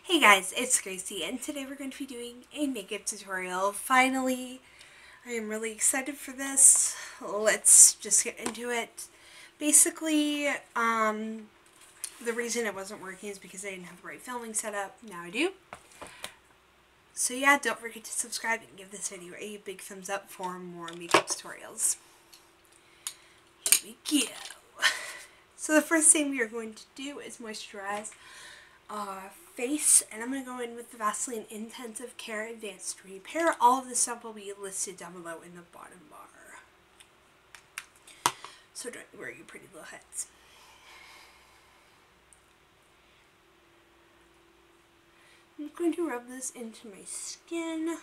Hey guys, it's Gracie and today we're going to be doing a makeup tutorial. Finally, I am really excited for this. Let's just get into it. Basically, the reason it wasn't working is because I didn't have the right filming setup. Now I do. So yeah, don't forget to subscribe and give this video a big thumbs up for more makeup tutorials. Here we go. So the first thing we are going to do is moisturize our face, and I'm going to go in with the Vaseline Intensive Care Advanced Repair. All of this stuff will be listed down below in the bottom bar. So don't worry, you pretty little heads. I'm going to rub this into my skin.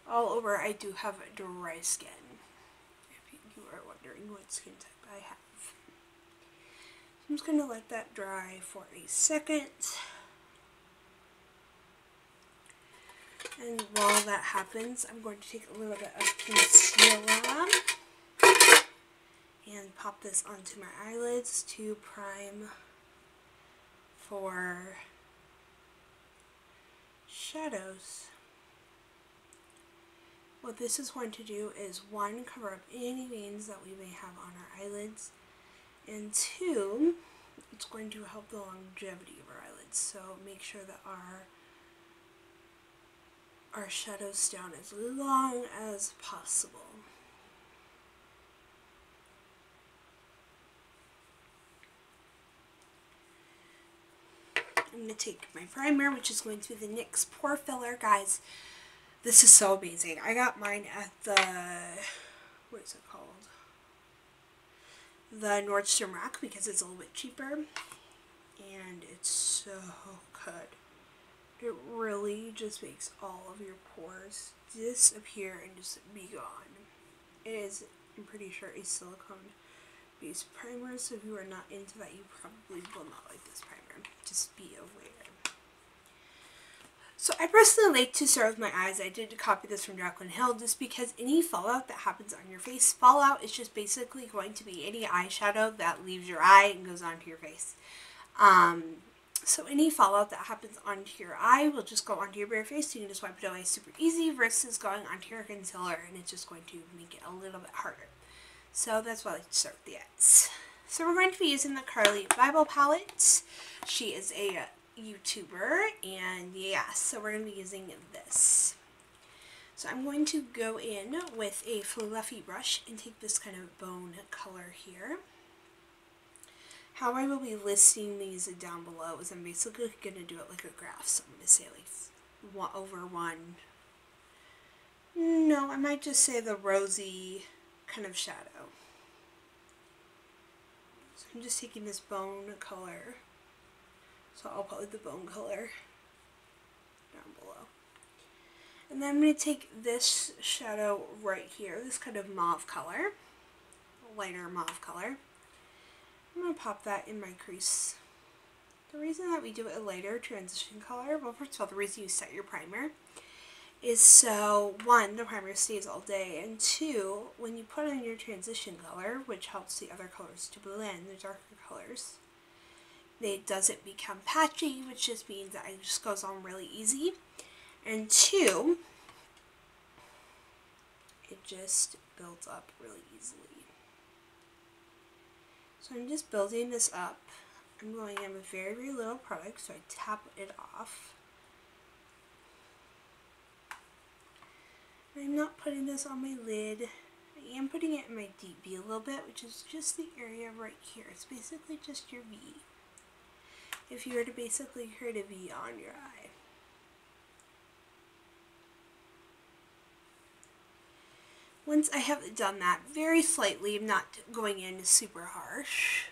All over. I do have dry skin, if you are wondering what skin type I have. I'm just going to let that dry for a second. And while that happens, I'm going to take a little bit of concealer and pop this onto my eyelids to prime for shadows. What this is going to do is, one, cover up any veins that we may have on our eyelids, and two, it's going to help the longevity of our eyelids. So make sure that our shadows stay on as long as possible. I'm going to take my primer, which is going to be the NYX Pore Filler. Guys, this is so amazing. I got mine at the, what is it called? The Nordstrom Rack, because it's a little bit cheaper. And it's so good. It really just makes all of your pores disappear and just be gone. It is, I'm pretty sure, a silicone based primer, so if you are not into that, you probably will not like this primer. Just be aware. So I personally like to start with my eyes. I did copy this from Jaclyn Hill just because any fallout that happens on your face, fallout is just basically going to be any eyeshadow that leaves your eye and goes onto your face. So any fallout that happens onto your eye will just go onto your bare face. You can just wipe it away super easy versus going onto your concealer, and it's just going to make it a little bit harder. So that's why I like to start with the eyes. So we're going to be using the Carli Bybel palette. She is a YouTuber, and yeah, so we're going to be using this. So I'm going to go in with a fluffy brush and take this kind of bone color here. How I will be listing these down below is I'm basically going to do it like a graph. So I'm going to say like 1 over 1. No, I might just say the rosy kind of shadow. So I'm just taking this bone color. So I'll put the bone color down below. And then I'm going to take this shadow right here, this kind of mauve color, lighter mauve color. I'm going to pop that in my crease. The reason that we do a lighter transition color, well, first of all, the reason you set your primer is so, one, the primer stays all day, and two, when you put on your transition color, which helps the other colors to blend, the darker colors, it doesn't become patchy, which just means that it just goes on really easy, and two, it just builds up really easily. So I'm just building this up. I'm going in with very, very little product, so I tap it off. I'm not putting this on my lid. I am putting it in my deep V a little bit, which is just the area right here. It's basically just your V. If you were to basically create a V on your eye. Once I have done that very slightly, I'm not going in super harsh.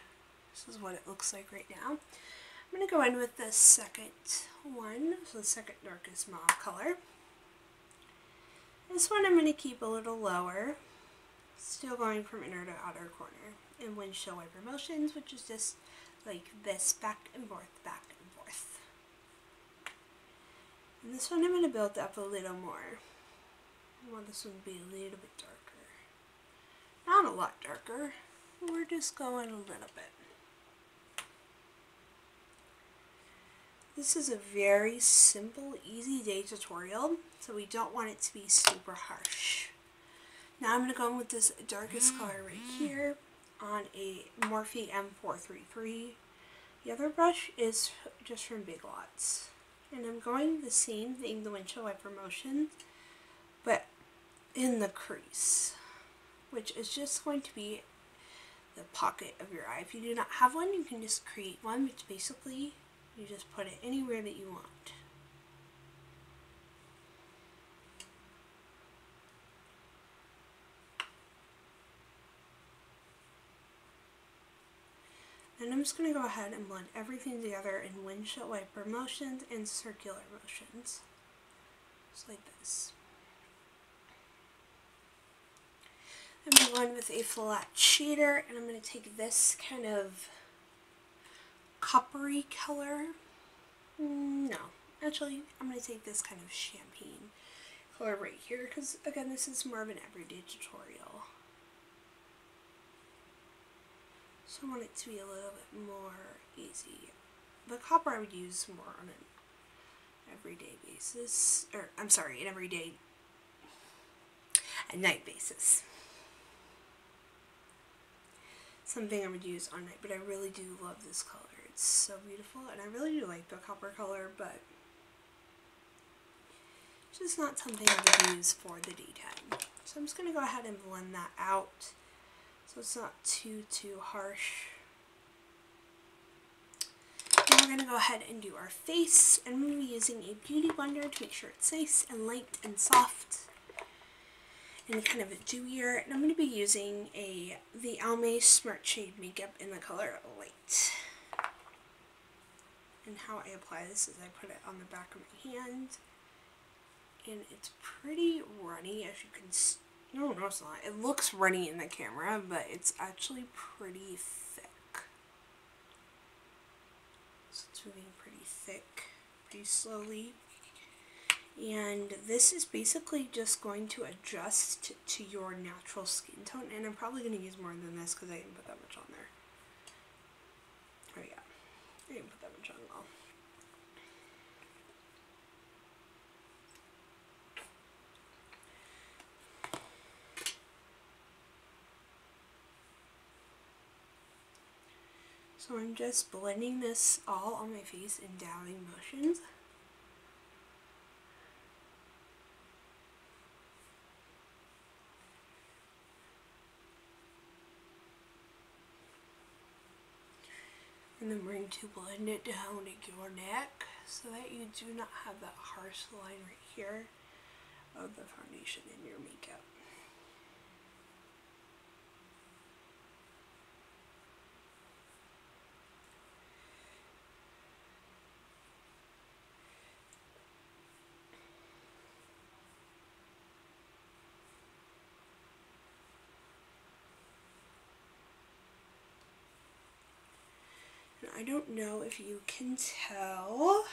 This is what it looks like right now. I'm going to go in with the second one, so the second darkest mauve color. This one I'm going to keep a little lower, still going from inner to outer corner in windshield wiper motions, which is just like this, back and forth, back and forth. And this one I'm going to build up a little more. I want this one to be a little bit darker. Not a lot darker. We're just going a little bit. This is a very simple, easy day tutorial, so we don't want it to be super harsh. Now I'm going to go in with this darkest color right here on a Morphe M433. The other brush is just from Big Lots. And I'm going the same thing, the windshield wiper motion, but in the crease, which is just going to be the pocket of your eye. If you do not have one, you can just create one, which basically you just put it anywhere that you want. And I'm just going to go ahead and blend everything together in windshield wiper motions and circular motions. Just like this. I'm going with a flat shader, and I'm going to take this kind of coppery color. No, actually, I'm going to take this kind of champagne color right here, because again, this is more of an everyday tutorial. So I want it to be a little bit more easy. The copper I would use more on an everyday basis, or I'm sorry, an everyday at night basis. Something I would use on night, but I really do love this color. It's so beautiful, and I really do like the copper color, but it's just not something I would use for the daytime. So I'm just going to go ahead and blend that out so it's not too harsh. And we're going to go ahead and do our face, and I'm going to be using a beauty blender to make sure it's nice and light and soft and kind of dewier. And I'm going to be using the Almay Smart Shade makeup in the color Light. And how I apply this is I put it on the back of my hand, and it's pretty runny, as you can see. No, it's not. It looks runny in the camera, but it's actually pretty thick. So it's moving pretty thick, pretty slowly. And this is basically just going to adjust to your natural skin tone. And I'm probably going to use more than this because I didn't put that much on there. Oh yeah, I didn't put that much on at all. So I'm just blending this all on my face in dabbing motions. And then we're going to blend it down to your neck so that you do not have that harsh line right here of the foundation in your makeup. I don't know if you can tell,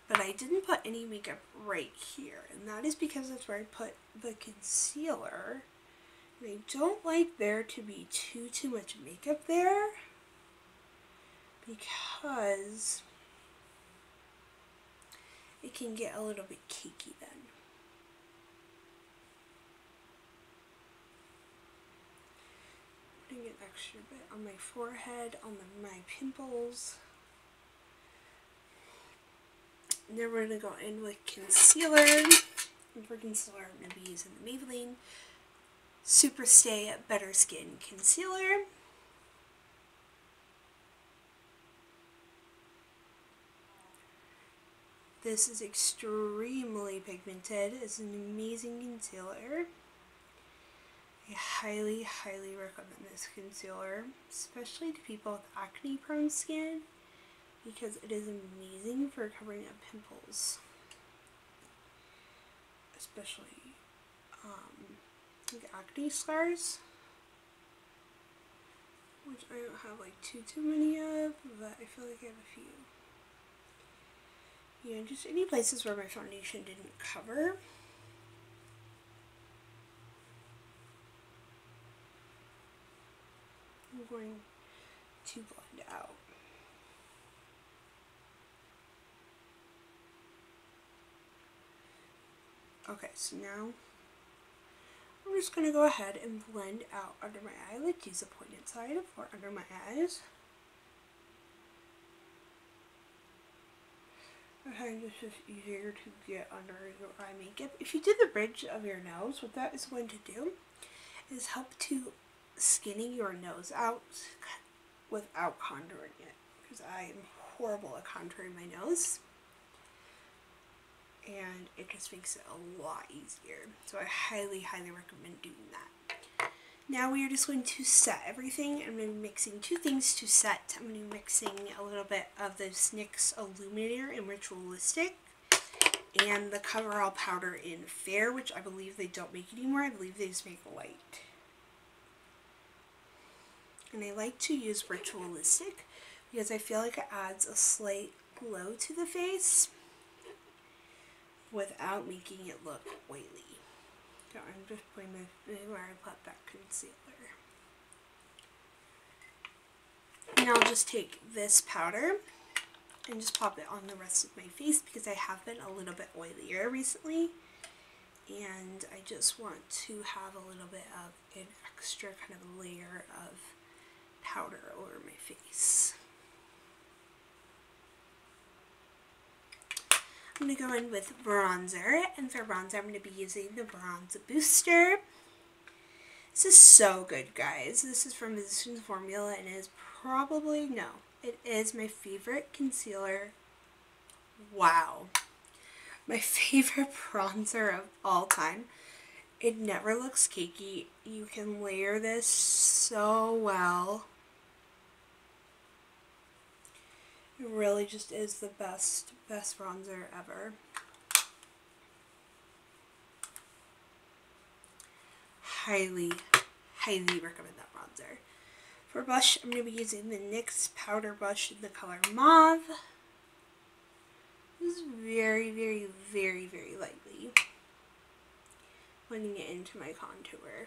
but I didn't put any makeup right here, and that is because that's where I put the concealer. And I don't like there to be too much makeup there, because it can get a little bit cakey then. Putting an extra bit on my forehead, on my pimples. And then we're going to go in with concealer. And for concealer, I'm going to be using the Maybelline Superstay Better Skin Concealer. This is extremely pigmented. It's an amazing concealer. I highly recommend this concealer, especially to people with acne prone skin, because it is amazing for covering up pimples, especially like acne scars, which I don't have like too many of, but I feel like I have a few. Yeah, just any places where my foundation didn't cover. I'm going to blend out. Okay, so now I'm just going to go ahead and blend out under my eye. I like to use the pointed side for under my eyes. Sometimes it's just easier to get under your eye makeup. If you did the bridge of your nose, what that is going to do is help to skinny your nose out without contouring it. Because I am horrible at contouring my nose. And it just makes it a lot easier. So I highly, highly recommend doing that. Now we are just going to set everything. I'm going to be mixing two things to set. I'm going to be mixing a little bit of this NYX Illuminator in Ritualistic and the Coverall powder in Fair, which I believe they don't make anymore. I believe they just make white. And I like to use Ritualistic because I feel like it adds a slight glow to the face without making it look oily. So I'm just putting where I put that concealer. And I'll just take this powder and just pop it on the rest of my face because I have been a little bit oilier recently. And I just want to have a little bit of an extra kind of layer of powder over my face. I'm going to go in with bronzer, and for bronzer I'm going to be using the Bronze Booster. This is so good, guys. This is from Physicians Formula, and it is probably, no, it is my favorite concealer. Wow. My favorite bronzer of all time. It never looks cakey. You can layer this so well. It really just is the best bronzer ever. Highly, highly recommend that bronzer. For blush, I'm going to be using the NYX powder blush in the color Mauve. This is very, very, very, very lightly blending it into my contour.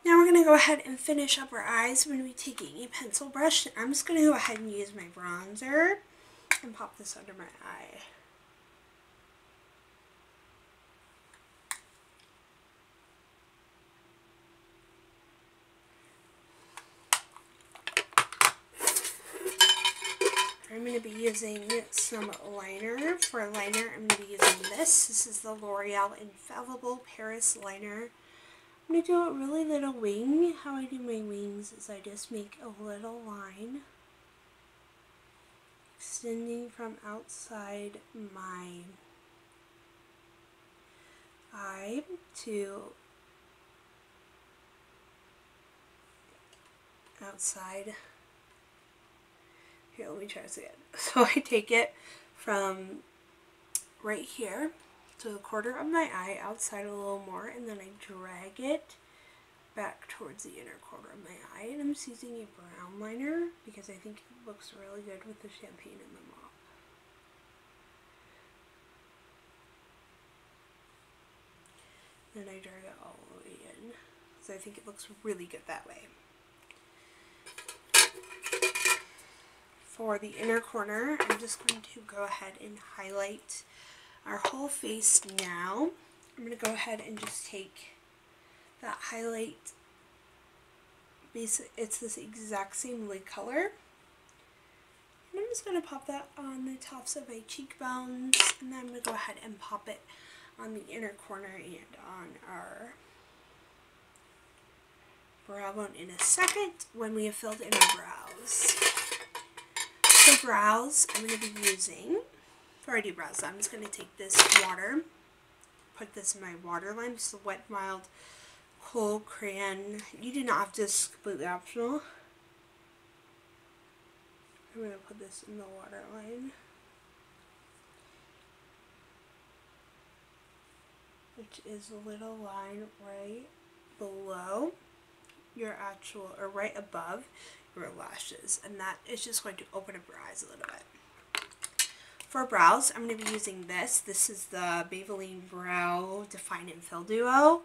Now we're going to go ahead and finish up our eyes. I'm going to be taking a pencil brush. I'm just going to go ahead and use my bronzer and pop this under my eye. I'm going to be using some liner. For liner, I'm going to be using this. This is the L'Oreal Infallible Paris Liner. I'm going to do a really little wing. How I do my wings is I just make a little line extending from outside my eye to outside. Here, let me try this again. So I take it from right here to the corner of my eye, outside a little more, and then I drag it back towards the inner corner of my eye. And I'm just using a brown liner because I think it looks really good with the champagne and the mauve. Then I drag it all the way in because I think it looks really good that way. For the inner corner, I'm just going to go ahead and highlight our whole face now. I'm going to go ahead and just take that highlight, it's this exact same lid color. And I'm just going to pop that on the tops of my cheekbones, and then I'm going to go ahead and pop it on the inner corner and on our brow bone in a second when we have filled in our brows. For brows, I'm going to be using, before I do brows, I'm just going to take this water, put this in my waterline, just a Wet n Wild Kohl crayon. You do not have to, it's completely optional. I'm going to put this in the waterline, which is a little line right below your actual, or right above your lashes, and that is just going to open up your eyes a little bit. For brows, I'm going to be using this. This is the Maybelline Brow Define and Fill Duo.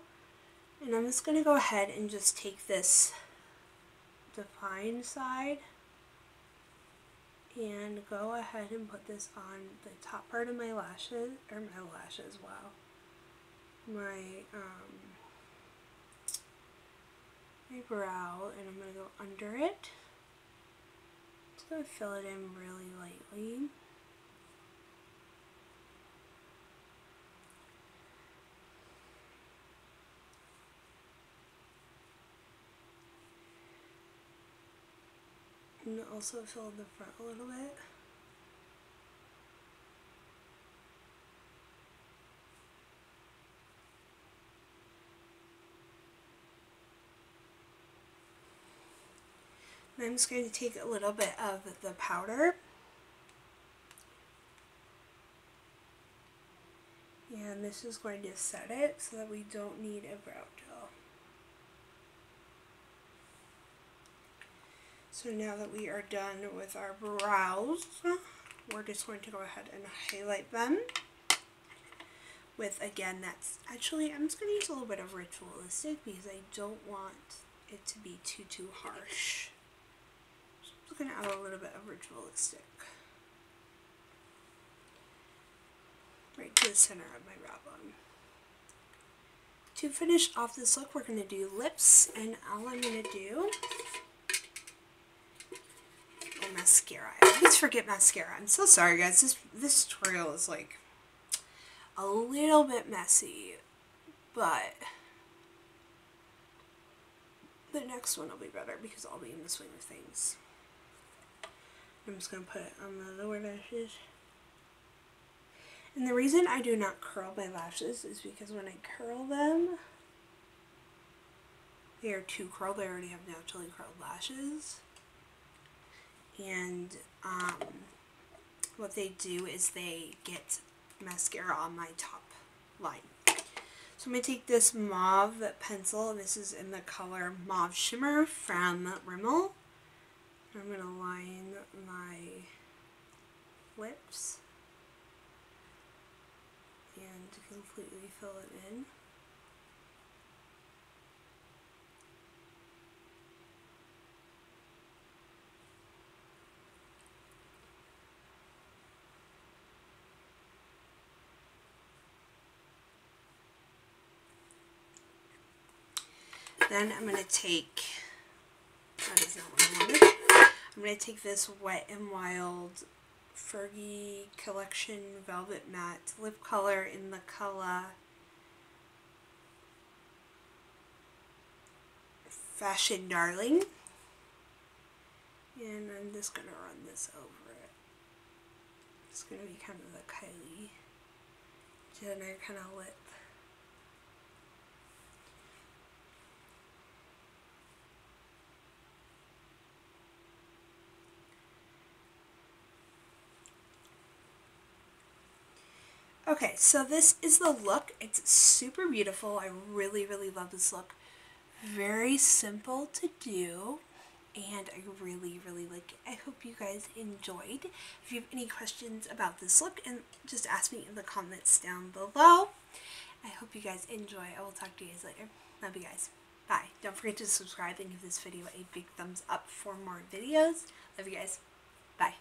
And I'm just going to go ahead and just take this define side and go ahead and put this on the top part of my lashes, or my lashes, wow. My brow, and I'm going to go under it. Just going to fill it in really lightly. And also fill in the front a little bit. And I'm just going to take a little bit of the powder. And this is going to set it so that we don't need a brow gel. So now that we are done with our brows, we're just going to go ahead and highlight them with, again, that's actually, I'm just going to use a little bit of ritualistic because I don't want it to be too harsh. So I'm just going to add a little bit of ritualistic right to the center of my brow bone. To finish off this look, we're going to do lips, and all I'm going to do, mascara. I always forget mascara. I'm so sorry, guys. This tutorial is like a little bit messy, but the next one will be better because I'll be in the swing of things. I'm just going to put it on the lower lashes. And the reason I do not curl my lashes is because when I curl them, they are too curled. I already have naturally curled lashes. And what they do is they get mascara on my top line. So I'm going to take this mauve pencil, and this is in the color Mauve Shimmer from Rimmel. I'm going to line my lips and completely fill it in. Then I'm going to take, that is not what I wanted, I'm going to take this Wet n Wild Fergie Collection Velvet Matte Lip Color in the color Fashion Darling. And I'm just going to run this over it. It's going to be kind of the Kylie Jenner kind of lip. Okay, so this is the look. It's super beautiful. I really love this look. Very simple to do, and I really like it. I hope you guys enjoyed. If you have any questions about this look, and just ask me in the comments down below. I hope you guys enjoy. I will talk to you guys later. Love you guys. Bye. Don't forget to subscribe and give this video a big thumbs up for more videos. Love you guys. Bye.